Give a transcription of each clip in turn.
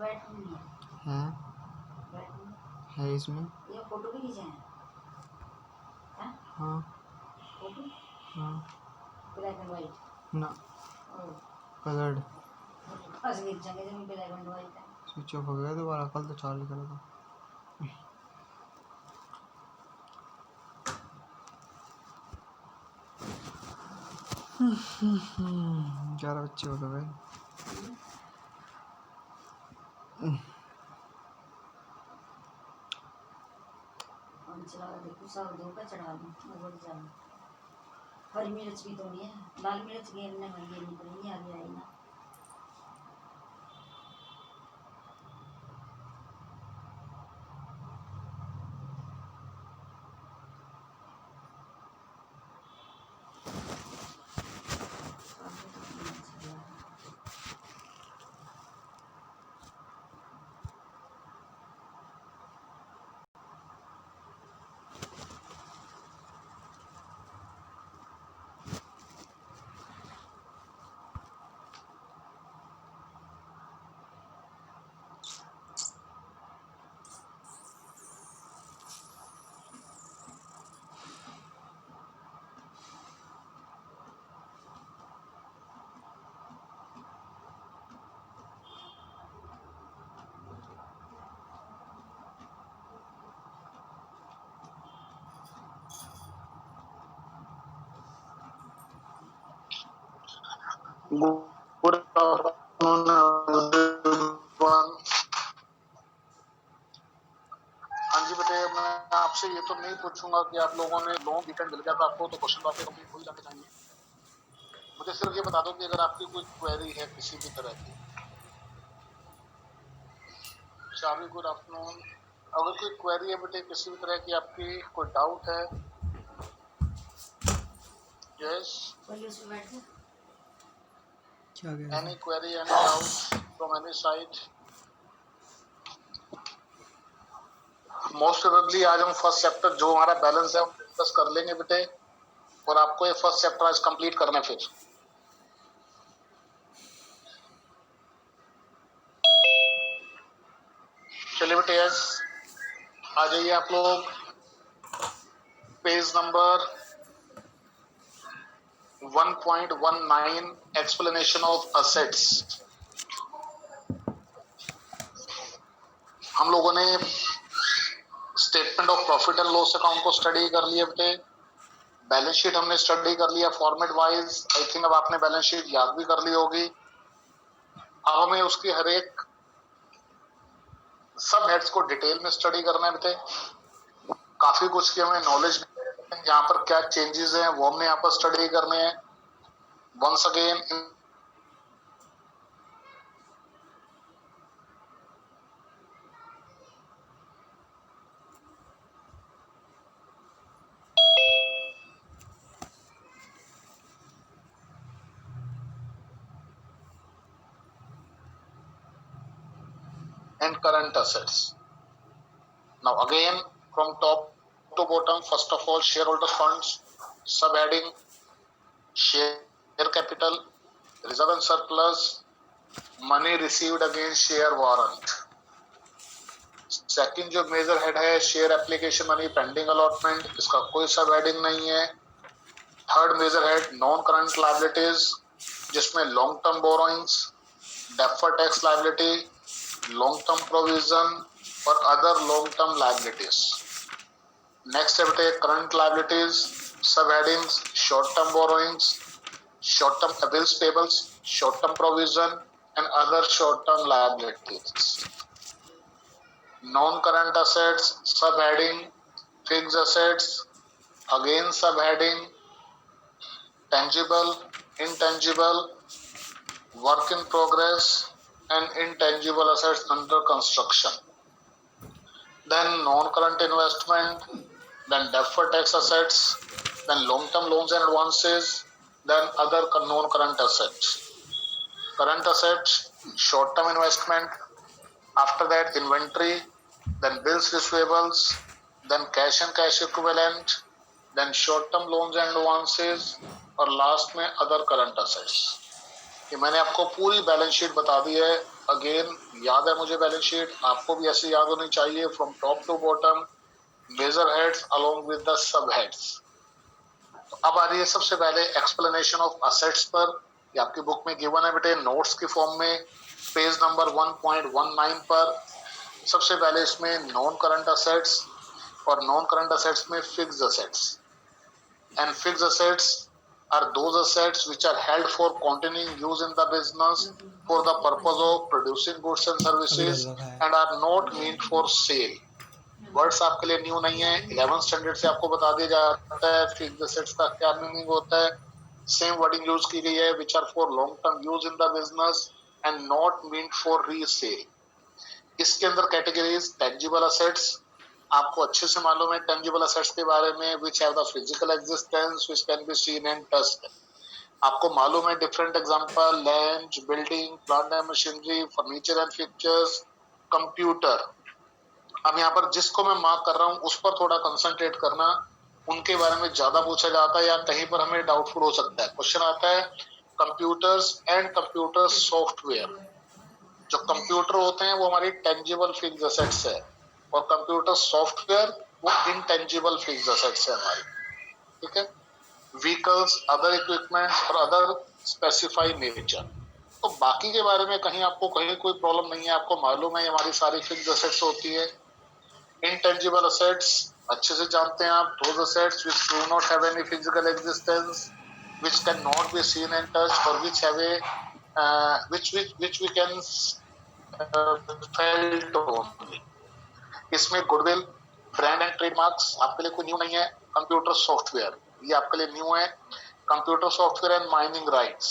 बैठूंगी है इसमें ये फोटो भी खींचे हैं। हाँ फोटो हाँ ब्लैक एंड वाइट ना कलर्ड बस खींचेंगे जब ब्लैक एंड वाइट है। स्विच ऑफ हो गया दोबारा, कल तो चार्ज करा था। ग्यारह बच्चे हो गए। चला देखो सब धोखा चढ़ा दूँ बढ़ जाए। हरी मिर्च भी तो नहीं है, लाल मिर्च घेरने में घेरनी पड़ेगी, आगे आई ना। Good afternoon everyone. हाँ जी बेटे, मैं आपसे ये तो नहीं पूछूंगा कि आप लोगों ने लॉन्ग वीकेंड मिल गया था आपको तो क्वेश्चन पेपर कंप्लीट हो जाने चाहिए। मुझे सिर्फ ये बता दो कि अगर आपकी कोई क्वेरी है किसी भी तरह की। चाबी गुड आफ्टरनून। अगर कोई क्वेरी है बेटे किसी भी तरह की, आपकी कोई डाउट है? Yes, any query any doubt from any side? Most probably आज हम फर्स्ट चैप्टर जो हमारा बैलेंस है डिस्कस कर लेंगे बेटे, और आपको ये फर्स्ट चैप्टर आज कंप्लीट करना है। फिर चलिए बेटे, आज आ जाइए आप लोग page number 1.19 explanation of assets. हम लोगों ने statement of profit and loss account को स्टडी कर लिया बेटे, बैलेंस शीट हमने स्टडी कर लिया फॉर्मेट वाइज। आई थिंक अब आपने बैलेंस शीट याद भी कर ली होगी। अब हमें उसकी हर एक सब हेड्स को डिटेल में स्टडी करना है बेटे। काफी कुछ की हमें नॉलेज, यहाँ पर क्या चेंजेस हैं वो हमने यहाँ पर स्टडी करने हैं। Once again and current assets. Now again from top to bottom, first of all shareholder funds, subheading share capital, reserve and surplus, money received against share warrant. Second जो मेजर हेड है share application money pending allotment, इसका कोई sub heading नहीं है। Third major head non current liabilities, जिसमें long term borrowings, deferred tax liability, long term provision और other long term liabilities. Next है current liabilities, sub headings short term borrowings, short term bills payables, short term provision and other short term liabilities. Non current assets, sub heading fixed assets, again सब heading tangible, intangible, work in progress and intangible assets under construction. Then non-current investment, then deferred tax assets, then long-term loans and advances, then other non-current assets. Current assets, short-term investment, after that inventory, then bills receivables, then cash and cash equivalent, then short-term loans and advances, और last में other current assets. ये मैंने आपको पूरी balance sheet बता दी है again याद है मुझे बैलेंस शीट, आपको भी ऐसे याद होनी चाहिए from top to bottom, major heads along with the sub heads. तो अब आ रही है सबसे पहले एक्सप्लेनेशन ऑफ असेट्स पर। ये आपकी बुक में गिवन है बेटे नोट्स की फॉर्म में, पेज नंबर 1.19 पर। सबसे पहले इसमें नॉन करंट असेट्स, और नॉन करंट असेट्स में fixed assets. And fixed assets are those assets which are held for continuing use in the business for the purpose of producing goods and services and are not meant for sale। Words आपके लिए new नहीं है, 11th standard से आपको बता दिया जाता है फिक्स्ड असेट्स का क्या मीनिंग होता है। सेम वर्डिंग यूज की गई है, which are for long term use in the business and not meant for resale. इसके अंदर कैटेगरीज टेंजिबल असेट्स, आपको अच्छे से मालूम है टेंजिबल असेट्स के बारे में, which have the physical existence which can be seen and touched. आपको मालूम है different example land, building, plant and machinery, furniture and fixtures, computer. अब यहाँ पर जिसको मैं मार्क कर रहा हूँ उस पर थोड़ा कंसंट्रेट करना, उनके बारे में ज्यादा पूछा जाता है या कहीं पर हमें डाउटफुल हो सकता है। क्वेश्चन आता है कंप्यूटर्स एंड कंप्यूटर सॉफ्टवेयर। जो कंप्यूटर होते हैं वो हमारी टेंजिबल फिक्स्ड असेट्स है, और कंप्यूटर सॉफ्टवेयर वो इनटेंजिबल फिक्स्ड असेट्स है हमारी। ठीक है, व्हीकल्स, अदर इक्विपमेंट्स और अदर स्पेसिफाइड नेचर। तो बाकी के बारे में कहीं आपको कहीं कोई प्रॉब्लम नहीं है, आपको मालूम है हमारी सारी फिक्स्ड असेट्स होती है। इनटेंजिबल असेट्स अच्छे से जानते हैं आप, those assets which do not have any physical existence, which can not be seen and touched, or which have a which we can felt only। इसमें गुडविल, ब्रांड एंड ट्रेडमार्क्स आपके लिए कोई new नहीं है। कंप्यूटर सॉफ्टवेयर ये आपके लिए new है, computer software and mining rights.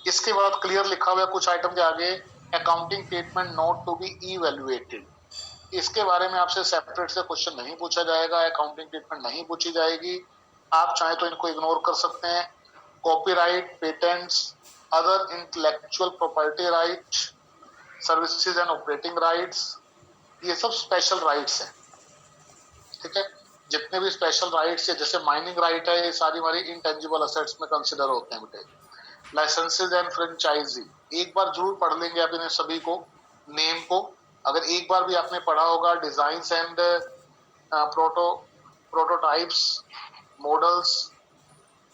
इसके बाद क्लियर लिखा हुआ है कुछ आइटम के आगे, accounting statement not to be evaluated. इसके बारे में आपसे सेपरेट से क्वेश्चन नहीं पूछा जाएगा, अकाउंटिंग ट्रीटमेंट नहीं पूछी जाएगी, आप चाहे तो इनको इग्नोर कर सकते हैं। Copyright, patents, other intellectual property right, services and operating rights, ये सब स्पेशल राइट्स हैं। ठीक है, जितने भी स्पेशल राइट्स है जैसे माइनिंग राइट है, ये सारी हमारी इंटेंजिबल असेट्स में कंसिडर होते हैं बेटे। लाइसेंसेज एंड फ्रेंचाइजी एक बार जरूर पढ़ लेंगे आप इन्हें सभी को, नेम को। अगर एक बार भी आपने पढ़ा होगा डिजाइन्स एंड प्रोटोटाइप्स, मॉडल्स,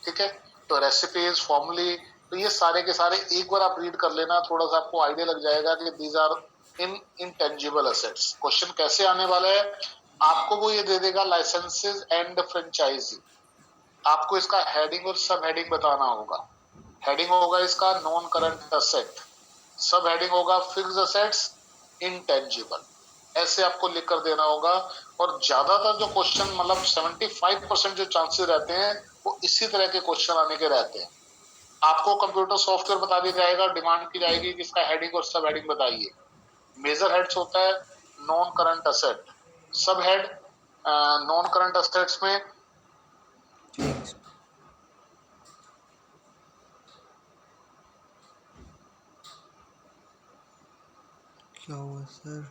ठीक है, तो रेसिपीज, फॉर्मूले, तो ये सारे के सारे एक बार आप रीड कर लेना, थोड़ा सा आपको आइडिया लग जाएगा कि these are in intangible assets. Question कैसे आने वाला है, आपको वो ये दे देगा लाइसेंसेज एंड फ्रेंचाइजी, आपको इसका हेडिंग और सब हेडिंग बताना होगा। हेडिंग होगा इसका non current asset, sub heading होगा फिक्स्ड असेट्स इंटेंजिबल, ऐसे आपको लिख कर देना होगा। और ज्यादातर जो क्वेश्चन मतलब 75% जो चांसेस रहते हैं वो इसी तरह के क्वेश्चन आने के रहते हैं। आपको कंप्यूटर सॉफ्टवेयर बता दिया जाएगा, डिमांड की जाएगी कि इसका हेडिंग और सब हेडिंग बताइए। मेजर हेड्स होता है नॉन करंट असेट, सब हेड नॉन करंट असेट्स में क्या हुआ सर?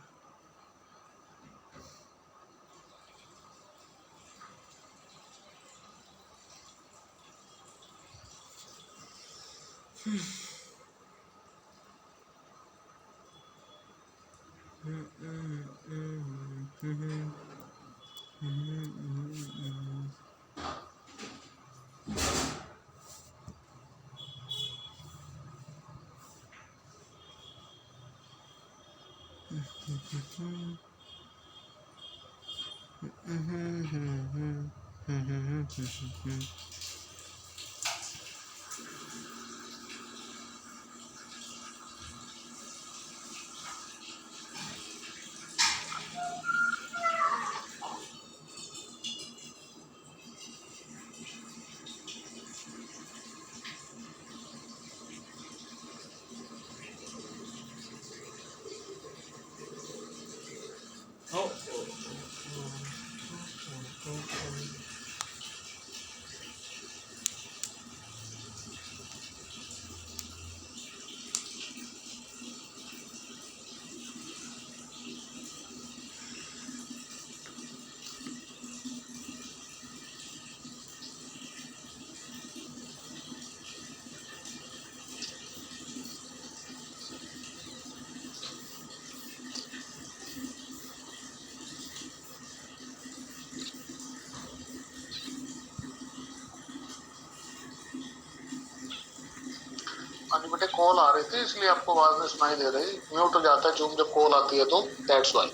बेटे कॉल आ रही थी इसलिए आपको आवाज नहीं सुनाई दे रही, म्यूट हो जाता है जूम जब कॉल आती है तो, that's why.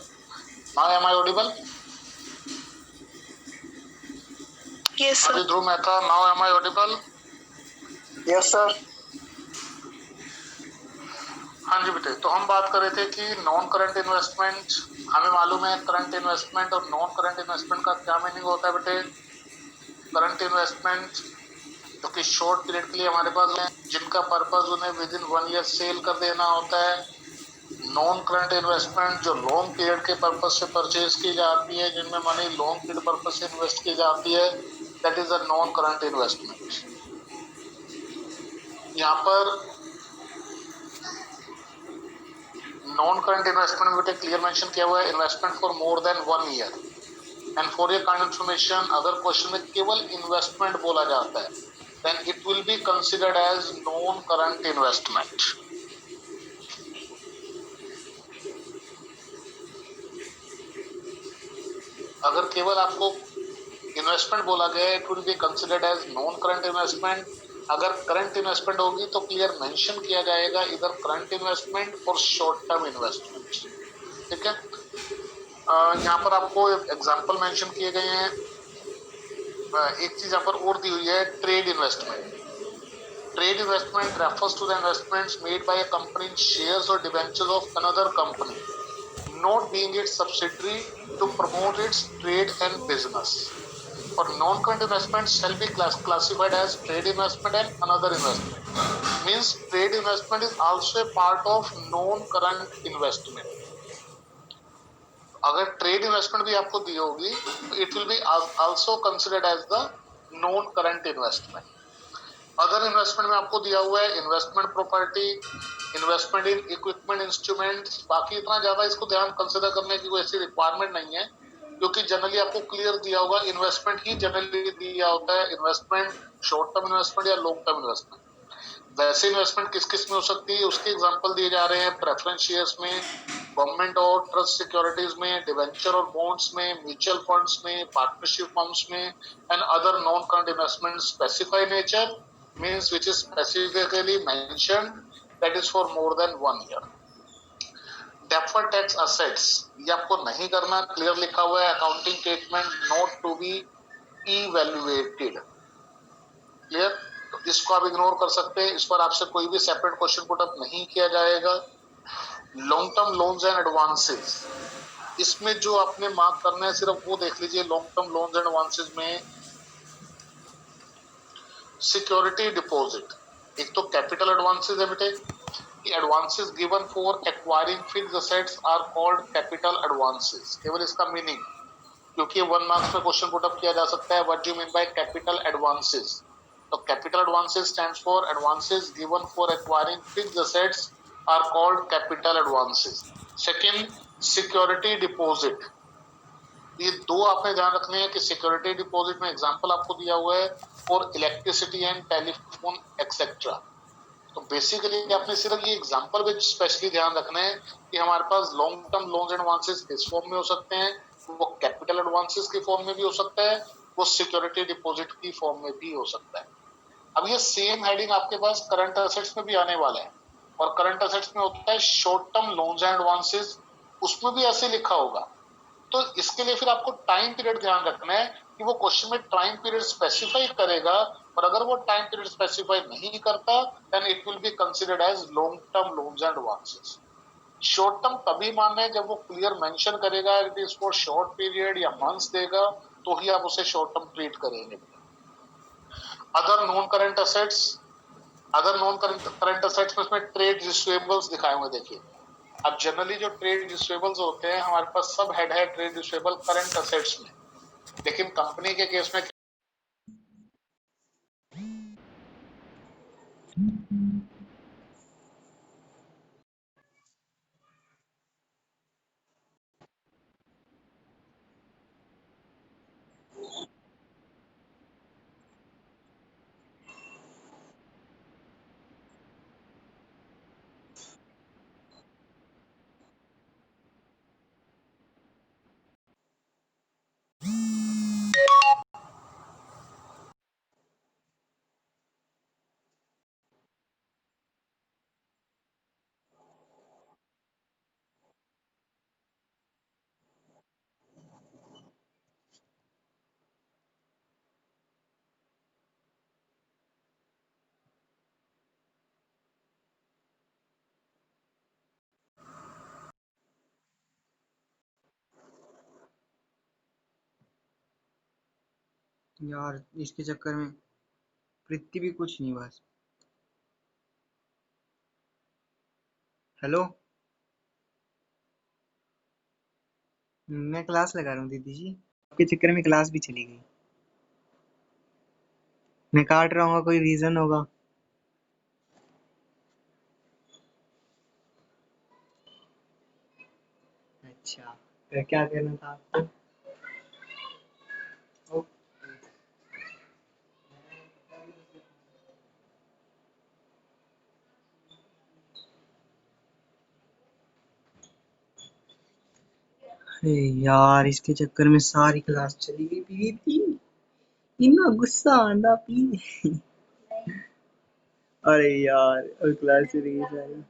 Now am I audible? Yes, sir. Dhruv Mehta, now am I audible? Yes sir. हाँ जी बेटे, तो हम बात कर रहे थे कि नॉन करंट इन्वेस्टमेंट, हमें मालूम है करंट इन्वेस्टमेंट और नॉन करंट इन्वेस्टमेंट का क्या मीनिंग होता है बेटे। करंट इन्वेस्टमेंट जो कि शॉर्ट पीरियड के लिए हमारे पास है, जिनका पर्पज उन्हें विद इन 1 ईयर सेल कर देना होता है। नॉन करंट इन्वेस्टमेंट जो लॉन्ग पीरियड के पर्पज से परचेज की जाती है, जिनमें मनी लॉन्ग पीरियड पर्पज से इन्वेस्ट की जाती है, that is a non current investment. यहाँ पर नॉन करंट इन्वेस्टमेंट में क्लियर मेंशन किया हुआ है investment for more than 1 year. And for your kind information, अगर क्वेश्चन में केवल इन्वेस्टमेंट बोला जाता है then it will be considered as non current investment. अगर केवल आपको इन्वेस्टमेंट बोला गया it will be considered as non current investment. अगर करंट इन्वेस्टमेंट होगी तो क्लियर मेंशन किया जाएगा इधर करंट इन्वेस्टमेंट और शॉर्ट टर्म इन्वेस्टमेंट। ठीक है, यहाँ पर आपको एग्जांपल मेंशन किए गए हैं। एक चीज यहाँ पर और दी हुई है, trade investment. Trade investment refers to the investments made by a company in shares or debentures of another company, not being its subsidiary, to promote its trade and business. For non-current investments shall be classified as trade investment and another investment. Means trade investment is also a part of non-current investment. अगर trade investment भी आपको दी होगी तो it will be also considered as the non current investment. Other investment में आपको दिया हुआ है investment property, investment in equipment instruments. बाकी इतना ज्यादा इसको ध्यान कंसिडर करने की कोई ऐसी रिक्वायरमेंट नहीं है, क्योंकि जनरली आपको क्लियर दिया होगा इन्वेस्टमेंट ही जनरली दिया होता है, इन्वेस्टमेंट शॉर्ट टर्म इन्वेस्टमेंट या लॉन्ग टर्म इन्वेस्टमेंट। वैसे इन्वेस्टमेंट किस किस में हो सकती है उसके एग्जांपल दिए जा रहे हैं, प्रेफरेंस शेयर्स में, गवर्नमेंट और ट्रस्ट सिक्योरिटीज में, डिवेंचर और बॉन्ड्स में, म्यूचुअल फंड्स में, पार्टनरशिप फंड्स में, and other non current investment specified nature means which is specifically mentioned, that is for more than 1 year. Deferred tax assets ये आपको नहीं करना, क्लियर लिखा हुआ है accounting statement not to be evaluated. Clear, तो इसको आप इग्नोर कर सकते हैं, इस पर आपसे कोई भी सेपरेट क्वेश्चन पुट अप नहीं किया जाएगा। Long term loans and advances, इसमें जो आपने मार्क करना है सिर्फ वो देख लीजिए। Long term loans and advances में सिक्योरिटी डिपॉजिट, एक तो कैपिटल एडवांसेस है बेटे, कि advances given for acquiring fixed assets are called capital advances. केवल इसका मीनिंग, क्योंकि 1 मार्क्स में क्वेश्चन पुट अप किया जा सकता है, what do you mean by capital advances. तो capital advances stands for advances given for acquiring fixed assets are called capital advances. Second, security deposit, ये दो आपने ध्यान रखने हैं कि सिक्योरिटी डिपॉजिट में एग्जांपल आपको दिया हुआ है for electricity and telephone etcetera. तो बेसिकली आपने सिर्फ ये एग्जांपल में स्पेशली ध्यान रखना है कि हमारे पास long term loans and advances किस फॉर्म में हो सकते हैं, वो कैपिटल एडवांसेस के फॉर्म में भी हो सकता है, वो सिक्योरिटी डिपॉजिट की फॉर्म में भी हो सकता है। अब ये सेम हेडिंग आपके पास करंट एसेट्स में भी आने वाला है, और करंट एसेट्स में होता है short term loans and advances, उसमें भी ऐसे लिखा होगा। तो इसके लिए फिर आपको टाइम पीरियड ध्यान रखना है कि वो क्वेश्चन में टाइम पीरियड स्पेसिफाई करेगा, और अगर वो टाइम पीरियड स्पेसिफाई नहीं करता then it will be considered as long term loans and advances. Short term तभी मानना है जब वो क्लियर मेंशन करेगा it is for short period या मंथ्स देगा, तो ही आप उसे शॉर्ट टर्म ट्रीट करेंगे। Other non current assets, other non current assets में इसमें ट्रेड रिसीवेबल्स दिखाए हुए देखिए। अब जनरली जो ट्रेड रिसीवेबल्स होते हैं हमारे पास सब हेड है ट्रेड रिसीवेबल करंट एसेट्स में, लेकिन कंपनी के केस में यार इसके चक्कर में प्रीति भी कुछ नहीं बस। हेलो, मैं क्लास लगा रहा हूँ दीदी जी, आपके चक्कर में क्लास भी चली गई। मैं काट रहा हूँ, कोई रीजन होगा। अच्छा, फिर क्या करना था आपको? अरे यार इसके चक्कर में सारी क्लास चली गई। प्रीति इतना गुस्सा आंदा पी। अरे यार और क्लास चली गई सारी।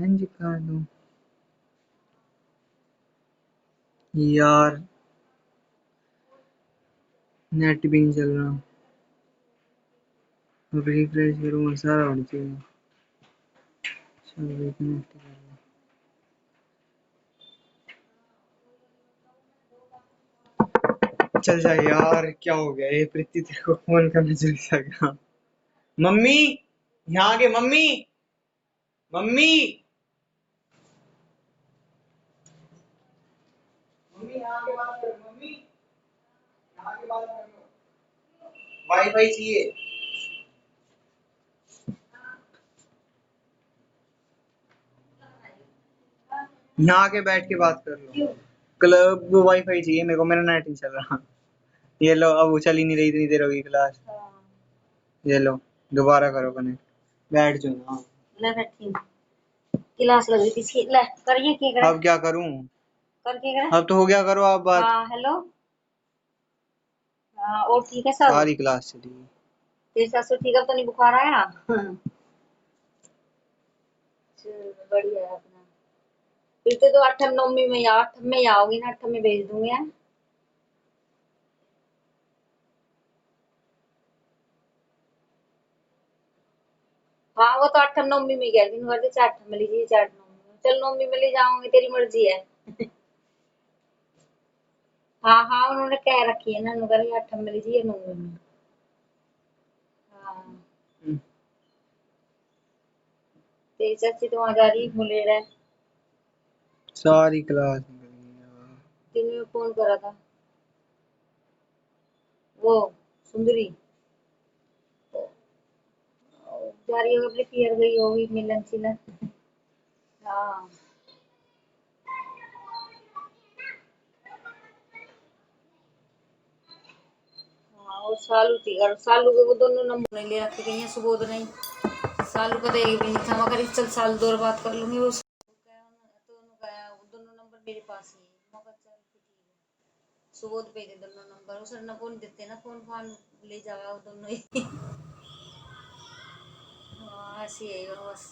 इंज कर दो यार, नेट भी नहीं चल रहा। अब रिफ्रेश करूँगा सारा उड़ जाएगा। चलो एक मिनट कर लो। चल जा यार, क्या हो गया ये? प्रीति तेरे को फोन करना चल जाएगा। मम्मी यहाँ आके, मम्मी मम्मी मम्मी यहाँ आके बात कर, मम्मी यहाँ आके बात कर लो, वाईफाई चाहिए। यहाँ आके बैठ के बात कर लो। क्लब वो वाईफाई चाहिए मेरे को, मेरा नेट नहीं चल रहा। ये लो, अब वो चल ही नहीं रही, इतनी देर होगी क्लास। ये लो दोबारा करो कनेक्ट, बैठ जाओ ना। ले बैठी क्लास लग रही थी इसकी। ले करिए की करे, अब क्या करूं? करके करे। अब तो हो गया, करो आप बात। हाँ हेलो। हाँ और ठीक है सब? सारी क्लास चली गई। तेरे सासू ठीक है? तो नहीं बुखार आया? चल, बढ़िया है अपना। फिर तो 8 9 में या 8 में ही आओगी ना, 8 में भेज दूंगी यार। हाँ वो तो 8 9 में गया दिन भर, 4 में लीजिए, 4 9 में चल, 9 में ले जाऊंगी, तेरी मर्जी है। हाँ हाँ उन्होंने कह रखी है ना, उन्होंने 8 में लीजिए 9 में। हाँ तेरी चाची तो वहां जा रही मुले रहे। सारी क्लास निकल गई यार। दिन में फोन करा था वो सुंदरी, जा रही होगी अपने पियर गई होगी मिलन सिलन। हाँ हाँ और सालू थी, और सालू के वो दोनों नंबर नहीं ले रखे गई हैं, सुबोध नहीं। सालू का देगी भी नहीं था, मगर चल साल 2 बात कर लूंगी। वो तो दोनों नंबर मेरे पास ही है, मगर चल ठीक है। सुबोध पे दे दोनों नंबर, उस न फोन देते ना, फोन फान ले जावा वो दोनों ही। हाँ ऐसी है बस।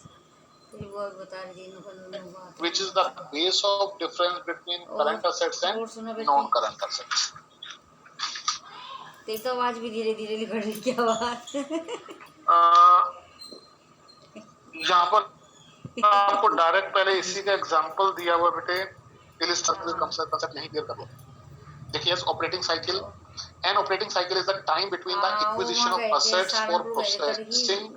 तेरी वो बता रही थी दोनों बात। which is the base of difference between current assets और सुना and बेटी, non-current assets. तेरी तो आवाज भी धीरे धीरे निकल रही, क्या बात। यहाँ पर आपको डायरेक्ट पहले इसी का एग्जांपल दिया हुआ बेटे, इलिस्ट्रेटिव कंसेप्ट नहीं क्लियर कर लो। देखिए operating cycle, an operating cycle is the time between the acquisition of assets for processing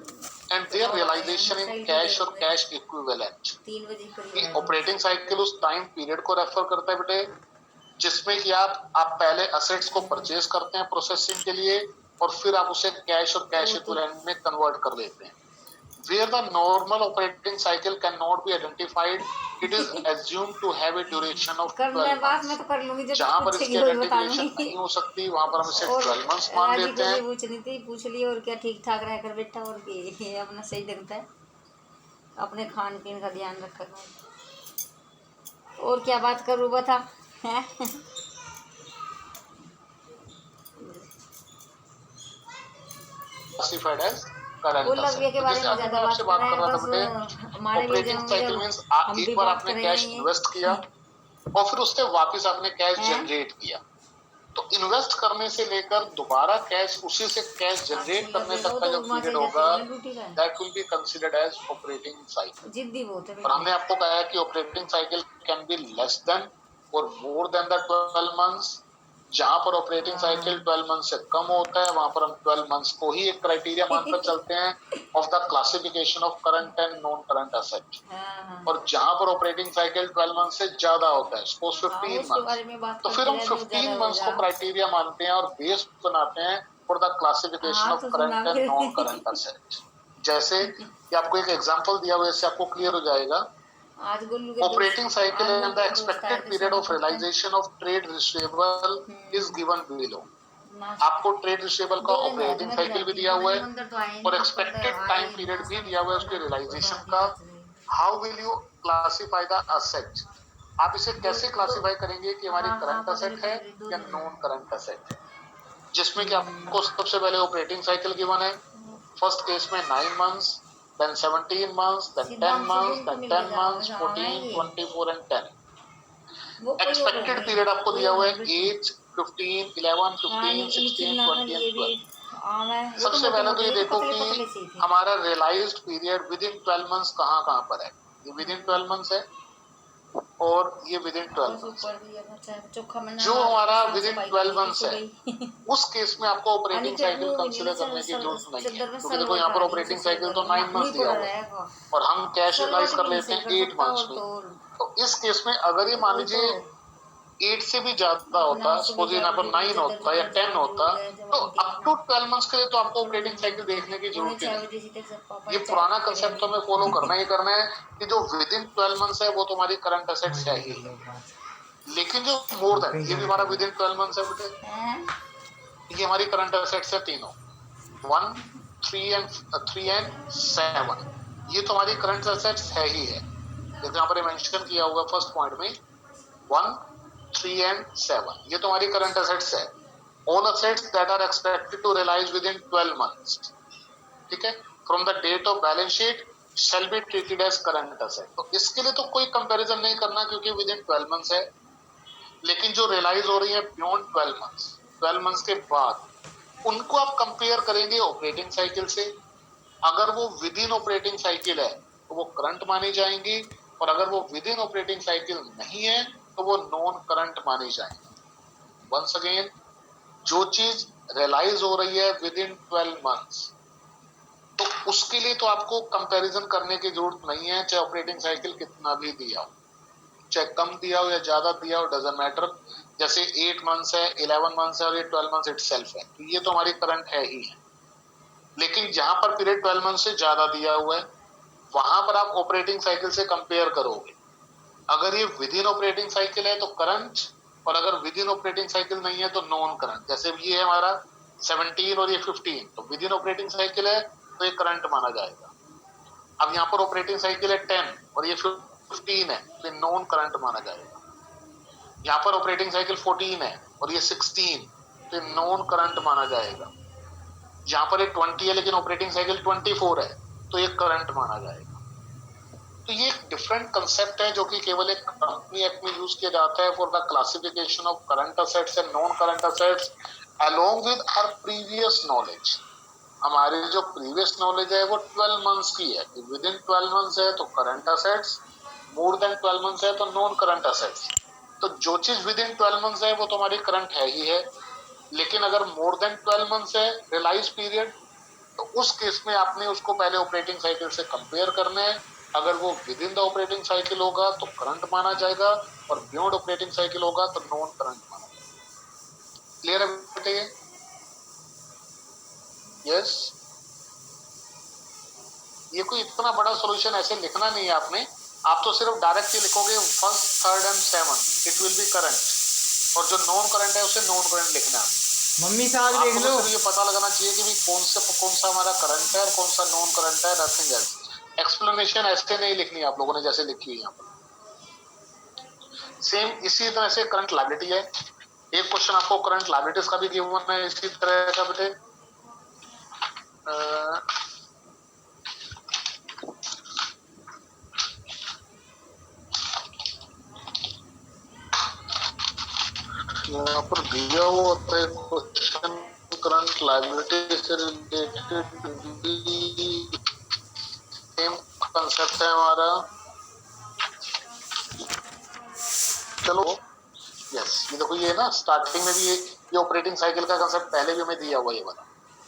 and their realization in cash और cash equivalent। 3 बजे ये ऑपरेटिंग साइकिल उस टाइम पीरियड को रेफर करता है बेटे जिसमें कि आप पहले असेट्स को परचेज करते हैं प्रोसेसिंग के लिए, और फिर आप उसे कैश और कैश इक्विवेलेंट में कन्वर्ट कर लेते हैं। Where the normal operating cycle cannot be identified, it is assumed to have a duration of 12 months। जहाँ पर इसकी आइडेंटिफिकेशन नहीं हो सकती वहाँ पर हम इसे 12 months मान लेते हैं। पूछनी थी पूछ ली, और क्या ठीक ठाक रह कर बेटा, और ये अपना सही लगता है, अपने खान पीन का ध्यान रखा कर। और क्या बात करूँ बता। Classified as current वो लव्य के बारे में asset। ज्यादा आपसे बात बात कर रहा था कर बेटे, रहे हैं, हमारे लिए ऑपरेटिंग साइकिल मींस हम एक भी बार बात आपने कर कैश रहे हैं। इन्वेस्ट किया और फिर उससे वापस आपने कैश जनरेट किया। तो इन्वेस्ट करने से लेकर दोबारा कैश, उसी से कैश जनरेट करने तक का जो पीरियड होगा, that will be considered as operating cycle. जिद्दी बहुत है और हमने आपको कहा है कि operating cycle can be less than और मोर देन द 12 मंथ्स। जहां पर ऑपरेटिंग साइकिल 12 मंथ से कम होता है वहां पर हम 12 मंथ्स को ही एक क्राइटेरिया मानकर चलते हैं of the classification of current and non current asset. और जहां पर ऑपरेटिंग साइकिल 12 मंथ से ज्यादा होता है, सपोज 15 मंथ, तो फिर हम 15 मंथ्स को क्राइटेरिया मानते हैं और बेस बनाते हैं for the classification of current and non current asset. जैसे कि आपको एक एग्जांपल दिया हुआ, इससे आपको क्लियर हो जाएगा। आज Operating cycle and the expected period of realization of trade receivable is given below. आपको ट्रेड रिसीवेबल का ऑपरेटिंग साइकिल भी दिया हुआ है और एक्सपेक्टेड टाइम पीरियड भी दिया हुआ है उसके रियलाइजेशन का। How will you classify the asset? आप इसे कैसे क्लासिफाई करेंगे कि हमारी करंट असेट है या नॉन करंट असेट है? जिसमें कि आपको सबसे पहले ऑपरेटिंग साइकिल गिवन है। फर्स्ट केस में 9 months, then 17 months, then 10 months, then 10 months, 14, 24 and 10. Expected period आपको दिया हुआ है 8, 15, 11, 15, 16, 20 and 12। सबसे पहले तो ये देखो कि हमारा realised period within 12 months कहाँ कहाँ पर है। ये विद इन 12 मंथ्स है और ये विद इन 12 मंथ्स है। जो हमारा विद इन 12 मंथ्स है उस केस में आपको ऑपरेटिंग साइकिल कंसीडर करने की जरूरत नहीं है, क्योंकि देखो यहाँ पर ऑपरेटिंग साइकिल तो 9 मंथ्स दिया हुआ है और हम कैश रियलाइज कर लेते हैं 8 मंथ्स में। तो इस केस में अगर ये मान लीजिए 8 से भी ज्यादा होता, सपोज यहाँ पर 9 होता या 10 होता, तो अप टू 12 मंथ्स के लिए तो आपको ऑपरेटिंग साइकिल देखने की जरूरत नहीं। ये पुराना कंसेप्ट हमें फॉलो करना ही करना है कि जो विद इन 12 मंथ्स है वो तुम्हारी करंट असेट्स है ही, लेकिन जो मोर देन, ये भी हमारा विद इन 12 मंथ्स है बेटे, ये हमारी करंट असेट्स है तीनों, 1, 3 and 7। ये तुम्हारी करंट असेट्स है ही है। जैसे यहाँ पर मेंशन किया हुआ फर्स्ट पॉइंट में 1, 3 and 7, ये तुम्हारी करंट असेट्स है। All assets that are expected to realise within 12 months, ठीक है, from the date of balance sheet shall be treated as current asset. तो इसके लिए तो कोई कंपैरिजन नहीं करना क्योंकि विद इन 12 मंथ्स है। लेकिन जो रियलाइज हो रही है बियॉन्ड 12 मंथ्स, 12 मंथ्स के बाद, उनको आप कंपेयर करेंगे ऑपरेटिंग साइकिल से। अगर वो विद इन ऑपरेटिंग साइकिल है तो वो करंट मानी जाएंगी, और अगर वो विद इन ऑपरेटिंग साइकिल नहीं है तो वो नॉन करंट मानी जाएंगी। वंस अगेन, जो चीज रियलाइज हो रही है विद इन 12 मंथ्स, तो उसके लिए तो आपको कंपैरिजन करने की जरूरत नहीं है, चाहे ऑपरेटिंग साइकिल कितना भी दिया हो, चाहे कम दिया हो या ज्यादा दिया हो, डजंट मैटर। जैसे 8 मंथ्स है, 11 मंथ्स है और ये 12 मंथ्स इटसेल्फ है, तो ये तो हमारी करंट है ही है। लेकिन जहां पर पीरियड 12 मंथ से ज्यादा दिया हुआ है वहां पर आप ऑपरेटिंग साइकिल से कंपेयर करोगे। अगर ये विद इन ऑपरेटिंग साइकिल है तो करंट, और अगर विद इन ऑपरेटिंग साइकिल नहीं है तो नॉन करंट। जैसे ये है हमारा 17 और ये 15, तो विद इन ऑपरेटिंग साइकिल है तो ये करंट माना जाएगा। अब यहाँ पर ऑपरेटिंग साइकिल है 10 और ये 15 है तो नॉन करंट माना जाएगा। यहाँ पर ऑपरेटिंग साइकिल 14 है और ये 16 तो नॉन करंट माना जाएगा। यहाँ पर एक 20 है लेकिन ऑपरेटिंग साइकिल 24 है तो ये करंट माना जाएगा। तो ये एक डिफरेंट कंसेप्ट है जो कि केवल एक कंपनी एक्ट में यूज किया जाता है for the classification of current assets and non current assets along with our previous knowledge. हमारी जो प्रीवियस नॉलेज है वो 12 मंथ्स की है कि विद इन 12 मंथ्स है तो current assets, more than 12 months है तो नॉन करंट असेट्स। तो जो चीज विद इन 12 मंथ्स है वो तो हमारी करंट है ही है, लेकिन अगर मोर देन 12 मंथ्स है रियलाइज पीरियड, तो उस केस में आपने उसको पहले ऑपरेटिंग साइकिल से कंपेयर करना है। अगर वो with in the operating cycle होगा तो करंट माना जाएगा, और बियॉन्ड ऑपरेटिंग साइकिल होगा तो नॉन करंट माना जाएगा। क्लियर है बेटे? यस। ये कोई इतना बड़ा सॉल्यूशन ऐसे लिखना नहीं है आपने, आप तो सिर्फ डायरेक्ट ही लिखोगे first, third and 7 it will B current, और जो नॉन करंट है उसे नॉन करंट लिखना है। मम्मी साहब देख लो, ये पता लगाना चाहिए कि कौन सा हमारा करंट है और कौन सा नॉन करंट है, नथिंग एल्स। एक्सप्लेनेशन ऐसे नहीं लिखनी है आप लोगों ने जैसे लिखी हुई यहाँ पर। सेम इसी तरह से करंट लायबिलिटी है। एक क्वेश्चन आपको करंट लायबिलिटीज का भी गिवन है इसी तरह का बेटे। यहाँ पर दिया हुआ होता है क्वेश्चन करंट लायबिलिटी से रिलेटेड सेम कंसेप्ट है हमारा। चलो यस, ये देखो ये ना स्टार्टिंग में भी ये ऑपरेटिंग साइकिल का कंसेप्ट पहले भी हमें दिया हुआ ये वाला,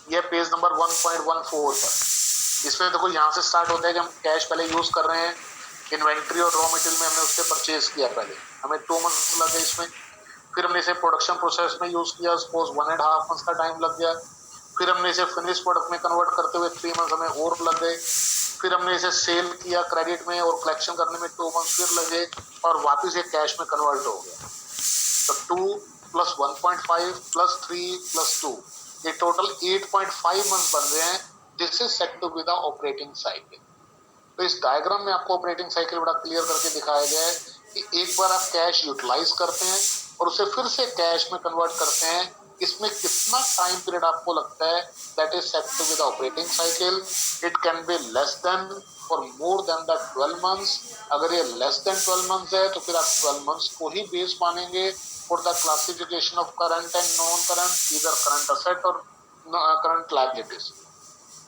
ये पेज नंबर 1.14 पर। इसमें देखो यहाँ से स्टार्ट होता है कि हम कैश पहले यूज कर रहे हैं, इन्वेंट्री और रॉ मटेरियल में हमने उससे परचेज किया, पहले हमें 2 मंथ लग गए इसमें, फिर हमने इसे प्रोडक्शन प्रोसेस में यूज किया, सपोज 1.5 मंथ का टाइम लग गया, फिर हमने इसे फिनिश प्रोडक्ट में कन्वर्ट करते हुए 3 मंथ हमें और लग गए, फिर हमने इसे सेल किया क्रेडिट में और कलेक्शन करने में 2 मंथ फिर लगे, और वापस ये कैश में कन्वर्ट हो गया। तो 2 + 1.5 + 3 + 2 ये टोटल 8.5 मंथ बन रहे हैं। This is set to be the operating cycle. तो इस डायग्राम में आपको ऑपरेटिंग साइकिल बड़ा क्लियर करके दिखाया गया है कि एक बार आप कैश यूटिलाइज करते हैं और उसे फिर से कैश में कन्वर्ट करते हैं, इसमें कितना टाइम पीरियड आपको लगता है, that is set to be the operating cycle. It can be less than और मोर देन द 12 मंथ्स। अगर ये लेस देन 12 मंथ्स है तो फिर आप 12 मंथ्स को ही बेस मानेंगे for the classification of current and non current, इधर करंट असेट और करंट लायबिलिटीज।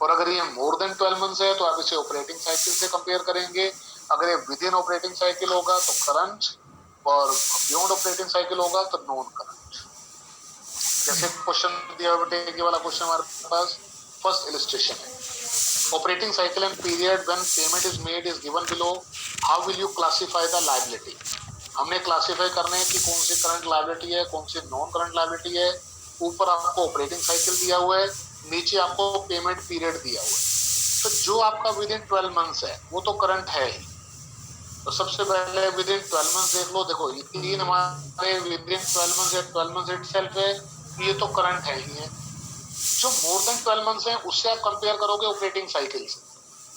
और अगर ये मोर देन 12 मंथ्स है तो आप इसे ऑपरेटिंग साइकिल से कंपेयर करेंगे। अगर ये विद इन ऑपरेटिंग साइकिल होगा तो करंट, और बियॉन्ड ऑपरेटिंग साइकिल होगा तो नॉन करंट। जैसे क्वेश्चन दिया बेटे वाला क्वेश्चन हमारे पास फर्स्ट इलस्ट्रेशन है, operating cycle and period when payment is made is given below, how will you classify the liability. हमने क्लासिफाई करने हैं कि कौन सी करंट लायबिलिटी है, कौन सी नॉन करंट लायबिलिटी है। ऊपर आपको ऑपरेटिंग साइकिल दिया हुआ है, नीचे आपको पेमेंट पीरियड दिया हुआ है। तो जो आपका विद इन 12 मंथ्स है वो तो करंट है ही। तो सबसे पहले विद इन 12 मंथ्स देख लो, देखो ये 3 हमारे विद इन 12 मंथ्स या 12 मंथ्स इटसेल्फ है, ये तो करंट है ही है। जो मोर देन 12 मंथ्स है उससे आप कंपेयर करोगे ऑपरेटिंग साइकिल से।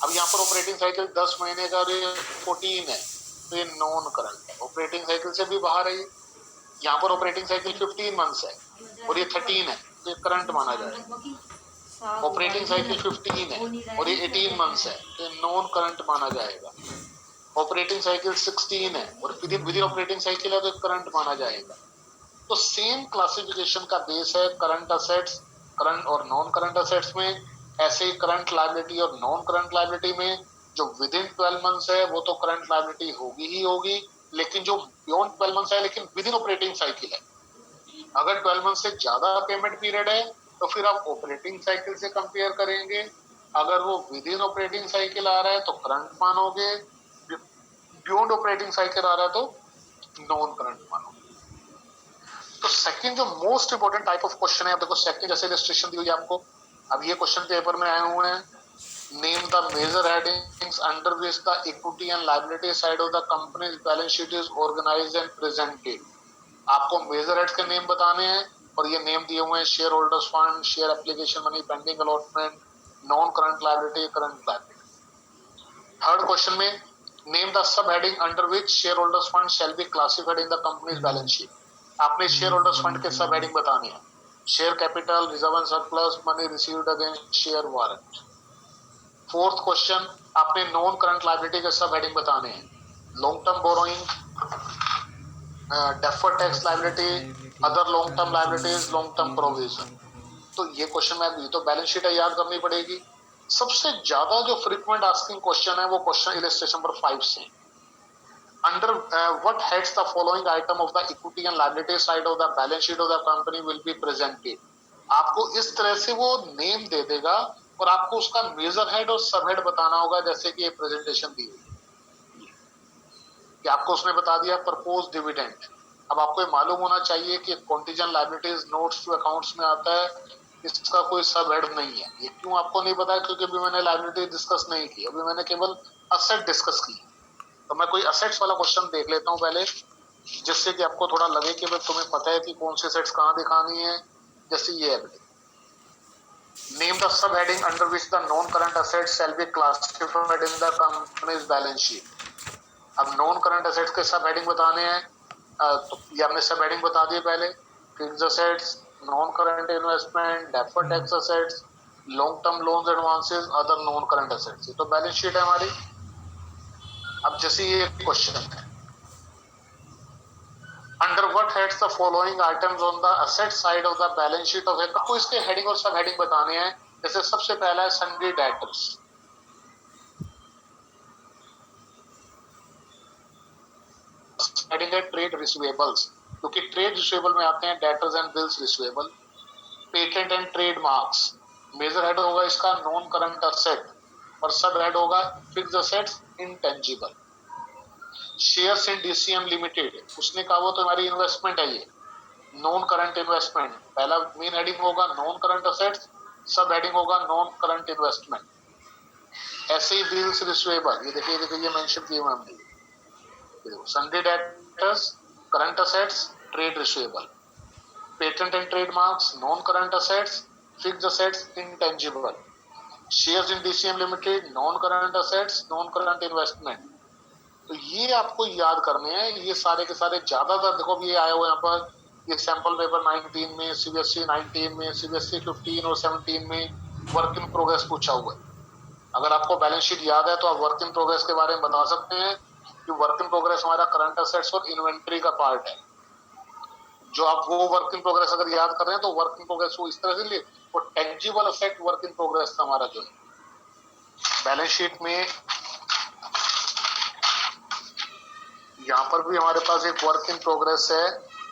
अब यहाँ पर ऑपरेटिंग साइकिल 10 महीने का और ये 14 है तो ये नॉन करंट है, ऑपरेटिंग साइकिल से भी बाहर है। यहाँ पर ऑपरेटिंग साइकिल 15 मंथ्स है और ये 13 है तो ये करंट माना जाएगा। ऑपरेटिंग साइकिल 15 है और ये 18 मंथ्स है तो ये नॉन करंट माना जाएगा। ऑपरेटिंग साइकिल 16 है और विद इन ऑपरेटिंग साइकिल है तो करंट माना जाएगा। तो सेम क्लासिफिकेशन का बेस है करंट असेट्स, करंट और नॉन करंट असेट्स में। ऐसे ही करंट लायबिलिटी और नॉन करंट लायबिलिटी में जो विद इन 12 मंथ्स है वो तो करंट लायबिलिटी होगी ही होगी, लेकिन जो बियॉन्ड 12 मंथ्स है लेकिन विद इन ऑपरेटिंग साइकिल है, अगर 12 मंथ से ज्यादा पेमेंट पीरियड है तो फिर आप ऑपरेटिंग साइकिल से कंपेयर करेंगे। अगर वो विद इन ऑपरेटिंग साइकिल आ रहा है तो करंट मानोगे, बियॉन्ड ऑपरेटिंग साइकिल आ रहा है तो नॉन करंट मानोगे। तो सेकंड जो most important type of question है, अब देखो सेकंड जैसे इलस्ट्रेशन दी हुई है आपको, अब ये क्वेश्चन पेपर में आए हुए हैं, name the major headings under which the equity and liability side of the company's balance sheet is organised and presented. आपको मेजर हेड्स के नेम बताने हैं और ये नेम दिए हुए हैं shareholders fund, share application money, pending allotment, non current liability, current liability. Third question में name the sub heading under which shareholders fund shall be classified in the company's balance sheet. आपने share holders fund के सब heading बताने हैं, share capital, reserve and surplus, money received against share warrant. Fourth question आपने non current liability के सब heading बताने हैं, long term borrowing, deferred tax liability, other long term liabilities, long term provision. तो ये क्वेश्चन में ये तो बैलेंस शीट है, याद करनी पड़ेगी। सबसे ज्यादा जो फ्रीक्वेंट आस्किंग क्वेश्चन है वो क्वेश्चन इलस्ट्रेशन नंबर 5 से, under what heads the following item of the equity and liability side of the balance sheet of the company will be presented। आपको इस तरह से वो नेम दे देगा और आपको उसका मेजर हेड और सब हेड बताना होगा, जैसे कि ये प्रेजेंटेशन दी हुई कि आपको उसने बता दिया प्रपोज डिविडेंड। अब आपको ये मालूम होना चाहिए कि contingent liabilities notes to accounts में आता है, इसका कोई सब हेड नहीं है। ये क्यों आपको नहीं पता है, क्योंकि अभी मैंने लायबिलिटी डिस्कस नहीं की, अभी मैंने केवल असेट डिस्कस की। तो मैं कोई असेट्स वाला क्वेश्चन देख लेता हूँ पहले, जिससे कि आपको थोड़ा लगे कि भाई तुम्हें पता है कि कौन सी असेट्स कहाँ दिखानी है। जैसे ये है, name the sub heading under which the non current assets shell be classified in the company's balance sheet. अब नॉन करंट असेट्स के सब हेडिंग बताने हैं, तो ये हमने सब हेडिंग बता दिए पहले, fixed assets, non current investment, deferred tax assets, long term loans advances, other non current assets. तो बैलेंस शीट है हमारी। अब जैसे ये क्वेश्चन है, under what heads the following items on the asset side of the balance sheet of a, आपको इसके heading और सब हेडिंग बताने हैं। जैसे सबसे पहला है सन्ड्री डेटर्स, हेडिंग है ट्रेड रिसीवेबल्स, क्योंकि ट्रेड रिसीवेबल में आते हैं debtors and bills receivable. Patent and trademarks, major head होगा इसका नॉन करंट असेट और सब हेड होगा fixed assets intangible. Shares in DCM limited, उसने कहा वो तो हमारी इन्वेस्टमेंट है, ये नॉन करंट इन्वेस्टमेंट, पहला मेन हेडिंग होगा non current assets, sub heading होगा नॉन करंट इन्वेस्टमेंट। ऐसे ही बिल्स रिसीवेबल, ये देखिए ये मेंशन किए हुए हमने, sundry debtors, current assets, trade receivable. Patent and trademarks, non current assets, fixed assets intangible. Shares in DCM limited, non current assets, non current investment. तो ये आपको याद करने हैं, ये सारे के सारे ज्यादातर देखो ये आए हुए यहाँ पर, ये सैंपल पेपर 19 में, सीबीएसई 19 में, सीबीएसई 15 और 17 में वर्क इन प्रोग्रेस पूछा हुआ है। अगर आपको बैलेंस शीट याद है तो आप वर्क इन प्रोग्रेस के बारे में बता सकते हैं कि वर्क इन प्रोग्रेस हमारा करंट असेट्स और इन्वेंट्री का पार्ट है। जो आप वो वर्क इन प्रोग्रेस अगर याद कर रहे हैं तो वर्क इन प्रोग्रेस वो इस तरह से लिए, वो tangible asset work in progress था हमारा जो है बैलेंस शीट में। यहाँ पर भी हमारे पास एक वर्क इन प्रोग्रेस है,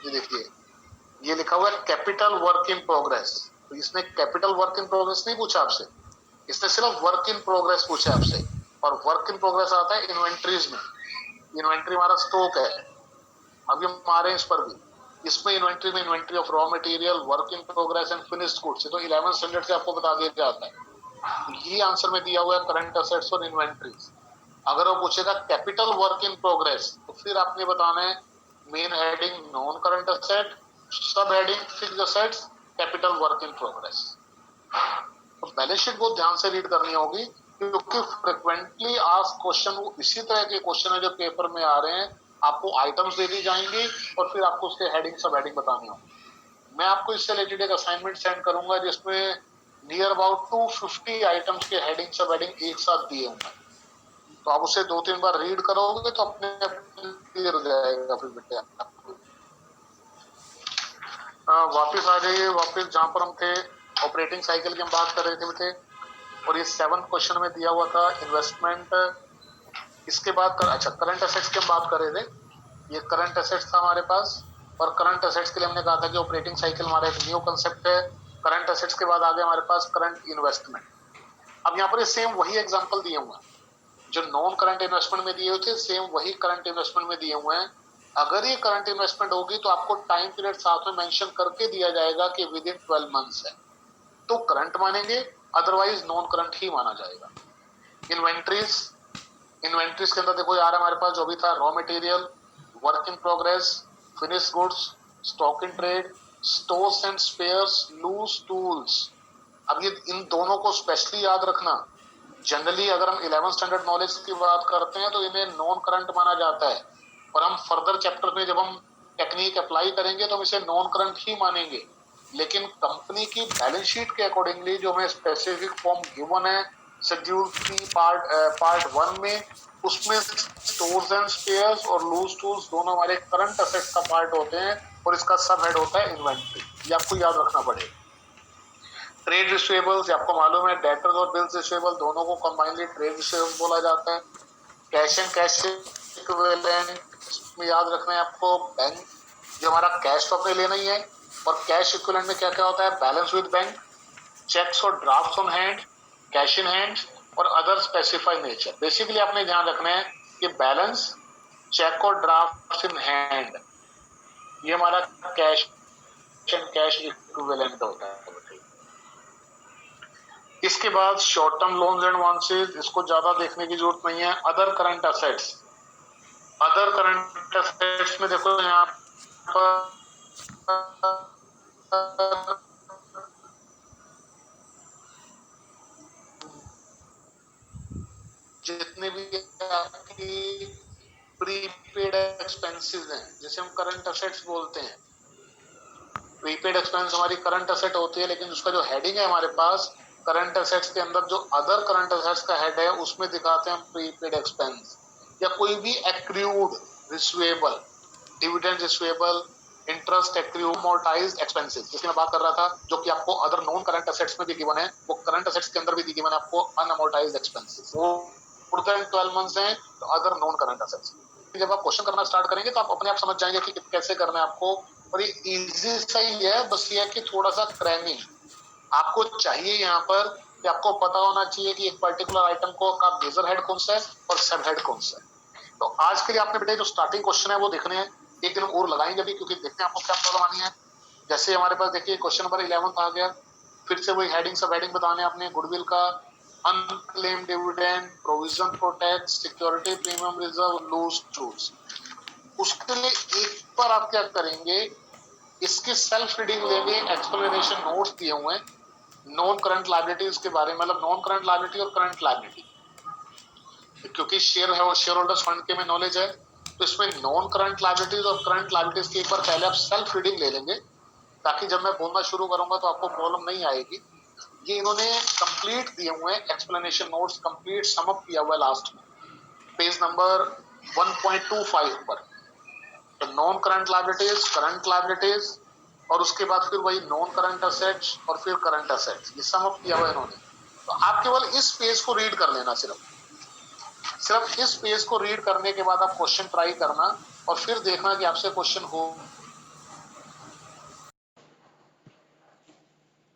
ये देखिए ये लिखा हुआ है कैपिटल वर्क इन प्रोग्रेस। तो इसने कैपिटल वर्क इन प्रोग्रेस नहीं पूछा आपसे, इसने सिर्फ वर्क इन प्रोग्रेस पूछा आपसे। और वर्क इन प्रोग्रेस आता है इन्वेंट्रीज में, इन्वेंट्री हमारा स्टॉक है, अभी हम आ रहे हैं इस पर भी। इसमें इन्वेंट्री में inventory of raw material, work in progress and finished goods, तो 11th स्टैंडर्ड से आपको बता दिया जाता है। ये आंसर में दिया हुआ है करंट असेट्स और इन्वेंट्रीज। अगर वो पूछेगा कैपिटल वर्क इन प्रोग्रेस तो फिर आपने बताना है main heading non current asset, sub heading fixed assets, capital work in progress. तो बैलेंस शीट बहुत ध्यान से रीड करनी होगी, क्योंकि फ्रिक्वेंटली आस्क्ड क्वेश्चन इसी तरह के क्वेश्चन है जो पेपर में आ रहे हैं। आपको आइटम्स दे दी जाएंगी और फिर आपको उसके हेडिंग सब हेडिंग बतानी होगी। मैं आपको इससे रिलेटेड एक असाइनमेंट सेंड करूंगा जिसमें नियर अबाउट 250 आइटम्स के हेडिंग सब हेडिंग एक साथ दिए होंगे। तो आप उसे 2-3 बार रीड करोगे तो अपने क्लियर हो जाएगा फिर बेटे। वापिस आ जाइए, वापिस जहां पर हम थे ऑपरेटिंग साइकिल की हम बात कर रहे थे बेटे, और ये 7th क्वेश्चन में दिया हुआ था इन्वेस्टमेंट। इसके बाद अच्छा करंट असेट्स की हम बात कर रहे थे, ये करंट असेट्स था हमारे पास। और करंट असेट्स के लिए हमने कहा था कि ऑपरेटिंग साइकिल हमारा एक न्यू कंसेप्ट है। करंट असेट्स के बाद आ गया हमारे पास करंट इन्वेस्टमेंट। अब यहाँ पर ये सेम वही एग्जांपल दिए हुए हैं जो नॉन करंट इन्वेस्टमेंट में दिए हुए थे, सेम वही करंट इन्वेस्टमेंट में दिए हुए हैं। अगर ये करंट इन्वेस्टमेंट होगी तो आपको टाइम पीरियड साथ में मेंशन करके दिया जाएगा कि विद इन 12 मंथ्स है तो करंट मानेंगे, अदरवाइज नॉन करंट ही माना जाएगा। इन्वेंट्रीज, इन्वेंट्रीज के अंदर देखो यार हमारे पास जो भी था raw material, work in progress, finished goods, stock in trade, stores and spares, loose tools. अब ये इन दोनों को स्पेशली याद रखना। जनरली अगर हम 11th स्टैंडर्ड नॉलेज की बात करते हैं तो इन्हें नॉन करंट माना जाता है, और हम फर्दर चैप्टर में जब हम टेक्निक अप्लाई करेंगे तो हम इसे नॉन करंट ही मानेंगे। लेकिन कंपनी की बैलेंस शीट के अकॉर्डिंगली जो हमें स्पेसिफिक फॉर्म गिवन है शेड्यूल 3 पार्ट 1 में, उसमें स्टोर्स एंड स्पेयर्स और लूज टूल्स दोनों हमारे करंट असेट्स का पार्ट होते हैं और इसका सब हेड होता है इन्वेंट्री। ये आपको याद रखना पड़ेगा। ट्रेड रिसीवेबल्स आपको मालूम है, डेटर्स और बिल्स रिसीवेबल दोनों को कंबाइनली ट्रेड रिसीवेबल बोला जाता है। कैश एंड कैश इक्विवेलेंट में याद रखना है आपको, बैंक जो हमारा कैश तो अपने लेना ही है, और कैश इक्विवेलेंट में क्या क्या होता है, बैलेंस विद बैंक, चेक्स और drafts on hand, cash in hand और अदर स्पेसिफाइड नेचर। बेसिकली आपने ध्यान रखना है कि बैलेंस, चेक और ड्राफ्ट्स इन हैंड ये हमारा कैश एंड कैश इक्विवेलेंट होता है। इसके बाद short term loans and advances, इसको ज्यादा देखने की जरूरत नहीं है। Other current assets, other current assets में देखो यहाँ पर जितने भी आपकी प्रीपेड एक्सपेंसेस हैं जैसे हम करंट असेट्स बोलते हैं, प्रीपेड एक्सपेंस हमारी करंट असेट होती है, लेकिन उसका जो हेडिंग है हमारे पास करंट असेट्स के अंदर जो अदर करंट असेट्स का हेड है उसमें दिखाते हैं हम प्रीपेड एक्सपेंस, या कोई भी accrued receivable, dividend receivable, interest accrue amortised expenses, जिसकी मैं बात कर रहा था, जो कि आपको अदर नॉन करंट एसेट्स में भी गिवन है, वो करंट एसेट्स के अंदर भी गिवन है आपको अनअमोर्टाइज्ड एक्सपेंसेस, वो more than 12 months हैं तो अदर नॉन करंट एसेट्स। जब आप क्वेश्चन करना स्टार्ट करेंगे तो आप अपने आप समझ जाएंगे कि कैसे करना है आपको, और ये इजी सही है, बस ये है कि थोड़ा सा क्रैमिंग आपको चाहिए यहाँ पर, कि आपको पता होना चाहिए कि एक पर्टिकुलर आइटम को का मेजर हेड कौन सा है और सब हेड कौन सा है। तो आज के लिए आपने बेटा जो स्टार्टिंग क्वेश्चन है वो देखने हैं, एक दिन और लगाएंगे अभी, क्योंकि देखते हैं आपको क्या प्रॉब्लम आनी है। जैसे हमारे पास देखिए क्वेश्चन नंबर 11 आ गया, फिर से वही हेडिंग सब हेडिंग बताने आपने, गुडविल का, unclaimed dividend, provision for tax, security premium reserve, loose tools. उसके लिए एक बार आप क्या करेंगे, इसके सेल्फ रीडिंग लेंगे, एक्सप्लेनेशन नोट्स दिए हुए हैं नॉन करंट लायबिलिटीज के बारे में, मतलब नॉन करंट लायबिलिटी और करंट लायबिलिटी, क्योंकि शेयर है वो शेयर होल्डर्स फंड के में नॉलेज है, तो इसमें नॉन करंट लायबिलिटीज और करंट लायबिलिटीज की एक बार पहले आप सेल्फ रीडिंग ले लेंगे, ताकि जब मैं बोलना शुरू करूंगा तो आपको प्रॉब्लम नहीं आएगी। ये इन्होंने कंप्लीट दिए हुए हैं explanation notes, complete sum up किया हुआ है लास्ट में पेज नंबर 1.25 पर। तो non current liabilities, current liabilities, और उसके बाद फिर वही नॉन करंट एसेट्स और फिर करंट एसेट्स, ये सम अप किया हुआ है इन्होंने। तो आप केवल इस पेज को रीड कर लेना, सिर्फ इस पेज को रीड करने के बाद आप क्वेश्चन ट्राई करना और फिर देखना कि आपसे क्वेश्चन हो